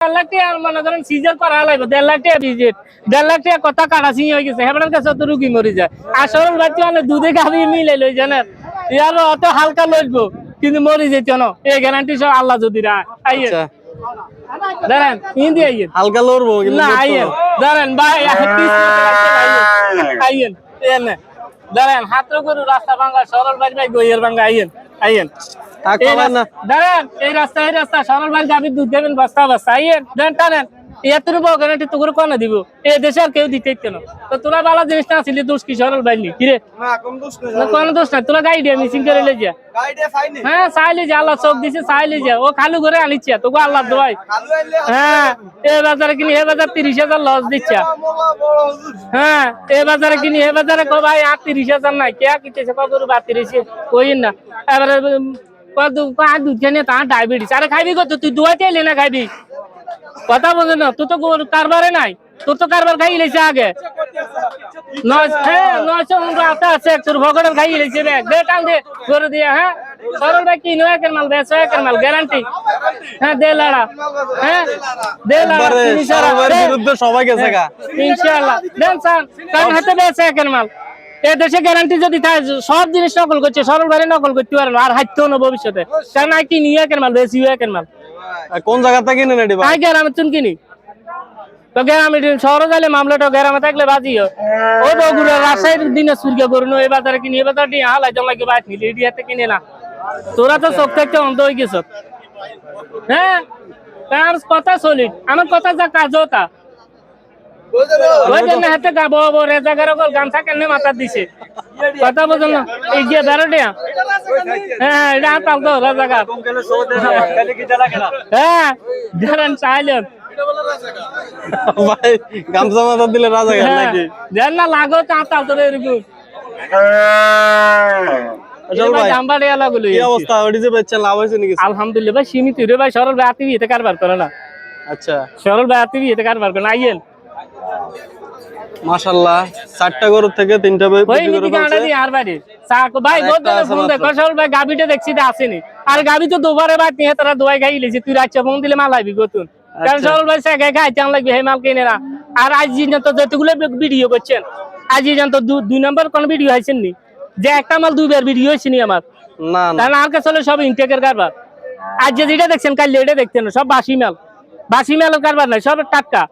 1.5 লাখ টাকা মনে করেন সিজন করা লাগবে 1.5 লাখ টাকা ভিজিট 1.5 লাখ টাকা কথা কাটাছি হয়ে গেছে হেবড়ার কাছে তো রুগী মরে যায় আসল বাচ্চা মানে দুধে গাবি মিলে লই জানেন ইয়ার অত হালকা লইবো কিন্তু মরে যেত না এই গ্যারান্টি সব আল্লাহ যদি রায় আইয়ে দাঁড়ান হিন্দি আইয়ে হালকা লড়বো কিন্তু না আইয়ে দাঁড়ান ভাই আইয়েন এনে দাঁড়ান হাত গরু রাস্তা ভাঙা সরল বাড়ি ভাই গইয়ের ভাঙা আইয়েন দাঁড়ান এই রাস্তা সরল ভাই গাভীর দুধ দেবেন বস্তা আইয়েন দেন টানেন এত বড় গ্যারান্টি তো করে কোন দিব এই দেশে আর কেউ দিতে কেন তো তোরা বালা জিনিস না ছিল দোষ কি সরল ভাই নি কিরে না কোন দোষ না কোন দোষ না তোরা গাইডে মিসিং করে লে যা গাইডে ফাইনি হ্যাঁ চাইলে যা আল্লাহ চোখ দিছে চাইলে যা ও খালু করে আনিছে তোকে আল্লাহ দোয়াই হ্যাঁ এই বাজারে কিনি এই বাজার 30,000 লস দিচ্ছে হ্যাঁ এই বাজারে কিনি এই বাজারে কো ভাই 30,000 নাই কে কিতেছে কবর বাতি রইছে কইন না এবারে দুধ খেয়ে তা ডায়াবেটিস আরে খাইবি কত তুই দুয়াতে এলে না খাইবি কথা বলে না তুই তো কারবারে নাই তোর তো কারবার খাই লেছে আগে 900 আছে তোর ভগড়ের খাই লেছে রে দে টান দে করে দিয়ে হ্যাঁ সরল ভাই কি নয় একের মাল বেশ একের মাল গ্যারান্টি হ্যাঁ দে লাড়া হ্যাঁ দে লাড়া সবার বিরুদ্ধে সবাই গেছে গা ইনশাআল্লাহ দেন সান কারণ হাতে বেশ একের মাল এই দেশে গ্যারান্টি যদি থাকে সব জিনিস নকল করছে সরল ভাই নকল করতে পারে না আর হাইতো না ভবিষ্যতে কারণ আই কি নিয়ে একের মাল বেশি একের মাল কোন জায়গা থেকে কিনে নেডি ভাই গ্রামে তুমি কিনি তো গ্রামে শহরে গেলে মামলাটা গ্রামে থাকলে বাজিও ও বগুড়া রাজশাহীর দিনাজপুরকে করুন এই বাজারে কিনি এই বাজারটি হালাই জমা কি বাইক নিলি এডিয়াতে কিনে না তোরা তো চোখ থেকে অন্ধ হয়ে গেছ হ্যাঁ তার কথা সলিড আমার কথা যা কাজ তা ওই জন্য হাতে গাবো রেজাগার গামছা কেন মাথা দিছে কথা বোঝেন না এই গিয়ে বেরোটিয়া হ্যাঁ এটা হাতাল তো রেজাগার হ্যাঁ ধরেন চাইলেন ভাই গামছা মাথা দিলে রাজাকার নাকি দেন না লাগো তো হাতাল তো এরকম আলহামদুলিল্লাহ ভাই সীমিত রে ভাই সরল ভাই আতি বিয়েতে কারবার করে না আচ্ছা সরল ভাই আতি বিয়েতে কারবার করে না আইয়েন মাশাআল্লাহ 4টা গরু থেকে 3টা বিক্রি করে ফেলছে আর ভাই ভাই ফোন দে সরল ভাই গাবিটা দেখছি যে আসেনি আর গাবি তো দুবারে বাদ নিয়ে তারা দোয়াই খাই লিছে তুই রাচ্চা ফোন দিলে মাল আইবি গতুন কারণ সরল ভাই সে খাই চান লাগবে হে মাল কিনে না আর আজ দিন তো যতগুলো ভিডিও করছেন আজ দিন তো 2 নম্বর কোন ভিডিও আইছেন নি যে একটা মাল 2 বার ভিডিও হইছে নি আমার না না তাহলে আর কাছে সব ইনটেকের কারবার আজ যেটা দেখছেন কাল এটা দেখতেন সব বাসি মাল কারবার নাই সব টাটকা